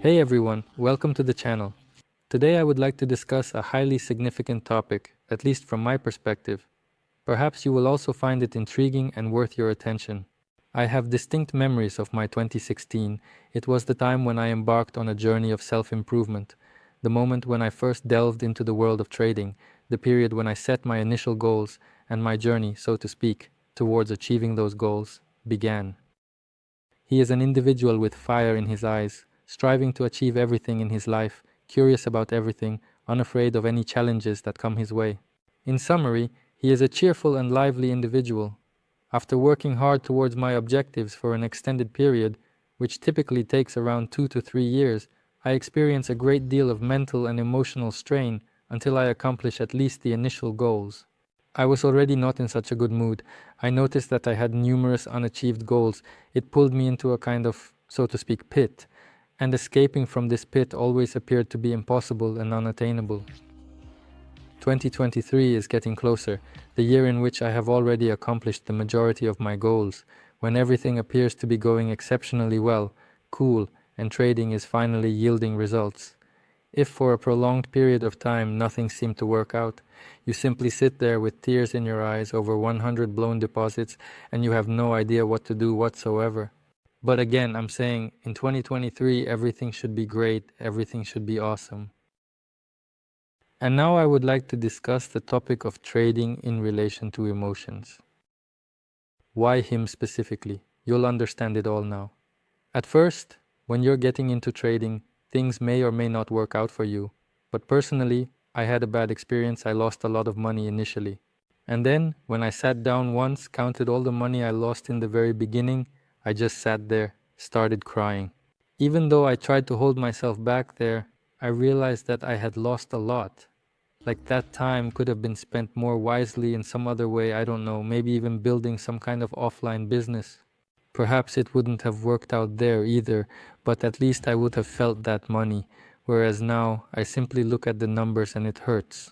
Hey everyone, welcome to the channel. Today I would like to discuss a highly significant topic, at least from my perspective. Perhaps you will also find it intriguing and worth your attention. I have distinct memories of my 2016. It was the time when I embarked on a journey of self-improvement, the moment when I first delved into the world of trading, the period when I set my initial goals, and my journey, so to speak, towards achieving those goals began. He is an individual with fire in his eyes, striving to achieve everything in his life, curious about everything, unafraid of any challenges that come his way. In summary, he is a cheerful and lively individual. After working hard towards my objectives for an extended period, which typically takes around 2 to 3 years, I experience a great deal of mental and emotional strain until I accomplish at least the initial goals. I was already not in such a good mood. I noticed that I had numerous unachieved goals. It pulled me into a kind of, so to speak, pit, and escaping from this pit always appeared to be impossible and unattainable. 2023 is getting closer, the year in which I have already accomplished the majority of my goals, when everything appears to be going exceptionally well, cool, and trading is finally yielding results. If for a prolonged period of time nothing seemed to work out, you simply sit there with tears in your eyes over 100 blown deposits and you have no idea what to do whatsoever. But again, I'm saying in 2023 everything should be great, everything should be awesome. And now I would like to discuss the topic of trading in relation to emotions. Why him specifically? You'll understand it all now. At first, when you're getting into trading, things may or may not work out for you. But personally, I had a bad experience. I lost a lot of money initially. And then, when I sat down once, counted all the money I lost in the very beginning, I just sat there, started crying. Even though I tried to hold myself back there, I realized that I had lost a lot. Like that time could have been spent more wisely in some other way, I don't know, maybe even building some kind of offline business. Perhaps it wouldn't have worked out there either, but at least I would have felt that money, whereas now I simply look at the numbers and it hurts.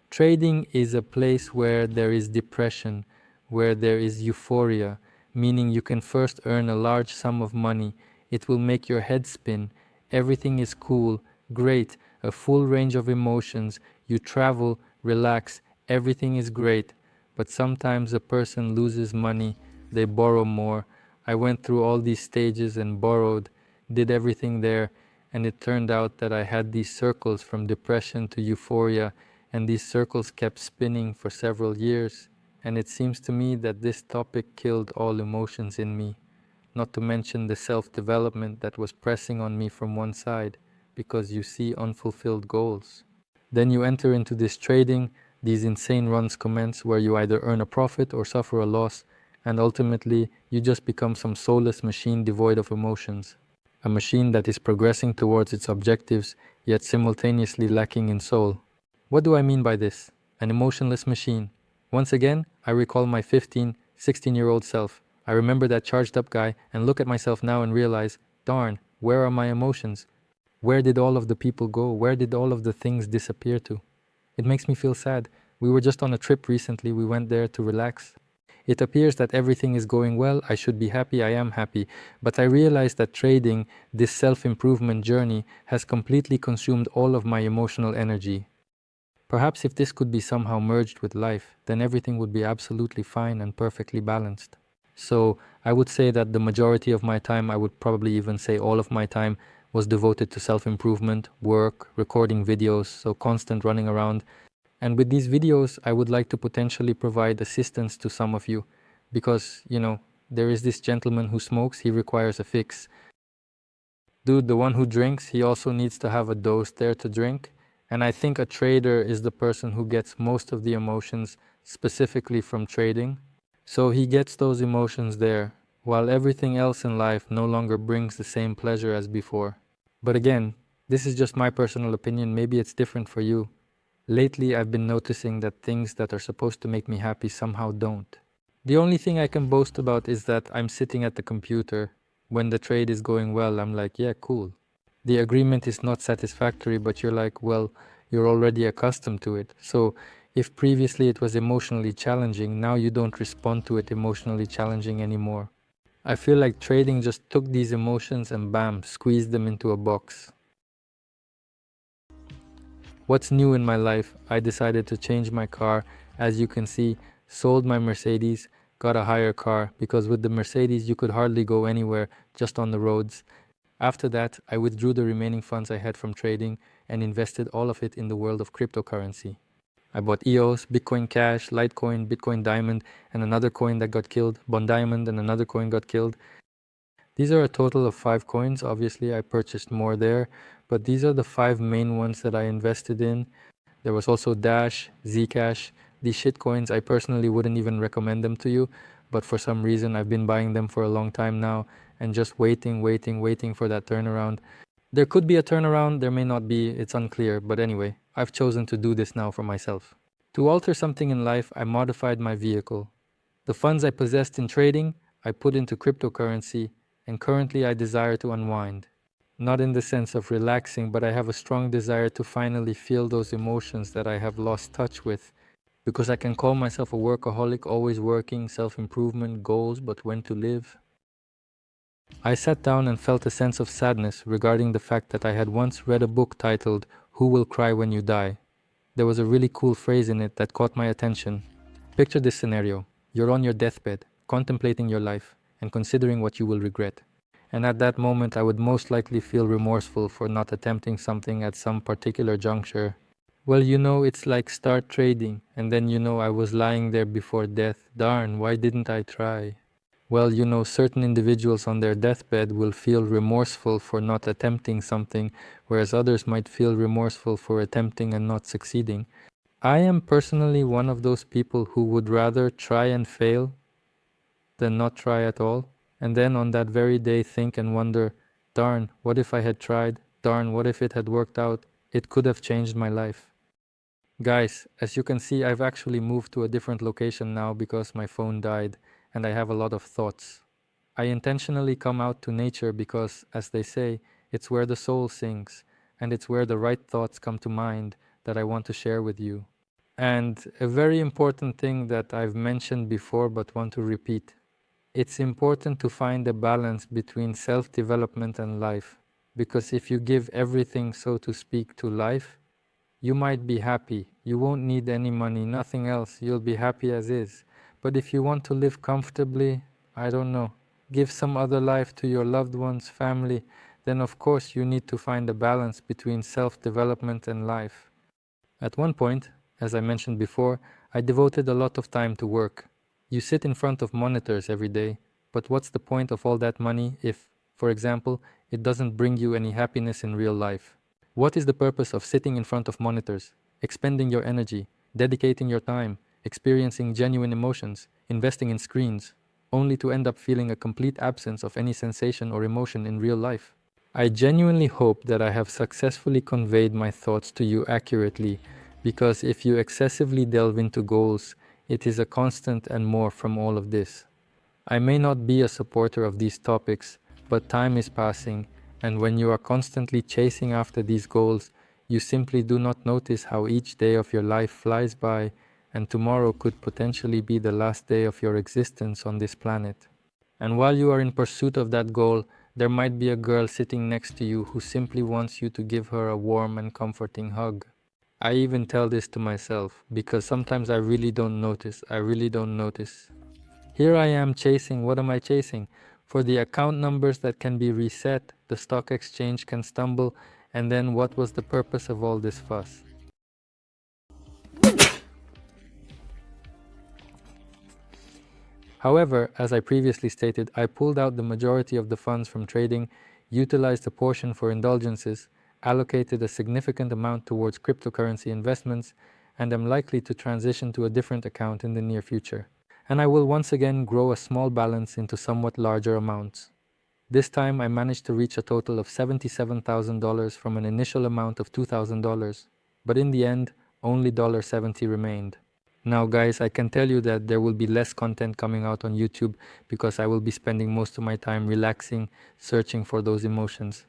Trading is a place where there is depression, where there is euphoria, meaning you can first earn a large sum of money, it will make your head spin, everything is cool, great, a full range of emotions, you travel, relax, everything is great, but sometimes a person loses money, they borrow more. I went through all these stages and borrowed, did everything there, and it turned out that I had these circles from depression to euphoria, and these circles kept spinning for several years, and it seems to me that this topic killed all emotions in me, not to mention the self-development that was pressing on me from one side, because you see unfulfilled goals. Then you enter into this trading, these insane runs commence where you either earn a profit or suffer a loss, and ultimately you just become some soulless machine devoid of emotions. A machine that is progressing towards its objectives, yet simultaneously lacking in soul. What do I mean by this? An emotionless machine. Once again, I recall my 15, 16-year-old self. I remember that charged up guy and look at myself now and realize, darn, where are my emotions? Where did all of the people go? Where did all of the things disappear to? It makes me feel sad. We were just on a trip recently. We went there to relax. It appears that everything is going well. I should be happy. I am happy. But I realize that trading, this self-improvement journey, has completely consumed all of my emotional energy. Perhaps if this could be somehow merged with life, then everything would be absolutely fine and perfectly balanced. So I would say that the majority of my time, I would probably even say all of my time, was devoted to self-improvement, work, recording videos, so constant running around. And with these videos, I would like to potentially provide assistance to some of you because, there is this gentleman who smokes, he requires a fix. Dude, the one who drinks, he also needs to have a dose there to drink. And I think a trader is the person who gets most of the emotions specifically from trading. So he gets those emotions there, while everything else in life no longer brings the same pleasure as before. But again, this is just my personal opinion, maybe it's different for you. Lately, I've been noticing that things that are supposed to make me happy somehow don't. The only thing I can boast about is that I'm sitting at the computer. When the trade is going well, I'm like, yeah, cool. The agreement is not satisfactory, but you're like, well, you're already accustomed to it. So if previously it was emotionally challenging, now you don't respond to it emotionally challenging anymore. I feel like trading just took these emotions and bam, squeezed them into a box. What's new in my life? I decided to change my car. As you can see, sold my Mercedes, got a higher car because with the Mercedes you could hardly go anywhere, just on the roads. After that, I withdrew the remaining funds I had from trading and invested all of it in the world of cryptocurrency. I bought EOS, Bitcoin Cash, Litecoin, Bitcoin Diamond, and another coin that got killed, Bond Diamond, and another coin got killed. These are a total of 5 coins. Obviously, I purchased more there, but these are the 5 main ones that I invested in. There was also Dash, Zcash. These shit coins, I personally wouldn't even recommend them to you, but for some reason I've been buying them for a long time now and just waiting for that turnaround. There could be a turnaround, there may not be, it's unclear, but anyway, I've chosen to do this now for myself. To alter something in life, I modified my vehicle. The funds I possessed in trading, I put into cryptocurrency, and currently I desire to unwind. Not in the sense of relaxing, but I have a strong desire to finally feel those emotions that I have lost touch with, because I can call myself a workaholic, always working, self-improvement, goals, but when to live. I sat down and felt a sense of sadness regarding the fact that I had once read a book titled Who Will Cry When You Die? There was a really cool phrase in it that caught my attention. Picture this scenario. You're on your deathbed, contemplating your life, and considering what you will regret. And at that moment, I would most likely feel remorseful for not attempting something at some particular juncture. Well, it's like start trading, and then I was lying there before death. Darn, why didn't I try? Well, certain individuals on their deathbed will feel remorseful for not attempting something, whereas others might feel remorseful for attempting and not succeeding. I am personally one of those people who would rather try and fail than not try at all, and then on that very day think and wonder, darn, what if I had tried? Darn, what if it had worked out? It could have changed my life. Guys, as you can see, I've actually moved to a different location now because my phone died and I have a lot of thoughts. I intentionally come out to nature because, as they say, it's where the soul sings, and it's where the right thoughts come to mind that I want to share with you. And a very important thing that I've mentioned before but want to repeat. It's important to find a balance between self-development and life, because if you give everything, so to speak, to life, you might be happy. You won't need any money, nothing else. You'll be happy as is. But if you want to live comfortably, I don't know, give some other life to your loved ones, family, then of course you need to find a balance between self-development and life. At one point, as I mentioned before, I devoted a lot of time to work. You sit in front of monitors every day, but what's the point of all that money if, for example, it doesn't bring you any happiness in real life? What is the purpose of sitting in front of monitors, expending your energy, dedicating your time, experiencing genuine emotions, investing in screens, only to end up feeling a complete absence of any sensation or emotion in real life? I genuinely hope that I have successfully conveyed my thoughts to you accurately, because if you excessively delve into goals, it is a constant and more from all of this. I may not be a supporter of these topics, but time is passing, and when you are constantly chasing after these goals, you simply do not notice how each day of your life flies by, and tomorrow could potentially be the last day of your existence on this planet. And while you are in pursuit of that goal, there might be a girl sitting next to you who simply wants you to give her a warm and comforting hug. I even tell this to myself, because sometimes I really don't notice. Here I am chasing, what am I chasing? For the account numbers that can be reset, the stock exchange can stumble, and then what was the purpose of all this fuss? However, as I previously stated, I pulled out the majority of the funds from trading, utilized a portion for indulgences, allocated a significant amount towards cryptocurrency investments, and am likely to transition to a different account in the near future. And I will once again grow a small balance into somewhat larger amounts. This time I managed to reach a total of $77,000 from an initial amount of $2,000, but in the end, only $70 remained. Now guys, I can tell you that there will be less content coming out on YouTube because I will be spending most of my time relaxing, searching for those emotions.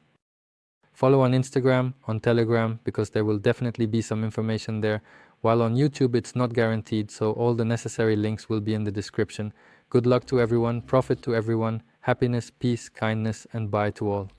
Follow on Instagram, on Telegram, because there will definitely be some information there. While on YouTube, it's not guaranteed, so all the necessary links will be in the description. Good luck to everyone, profit to everyone, Happiness, peace, kindness, and bye to all.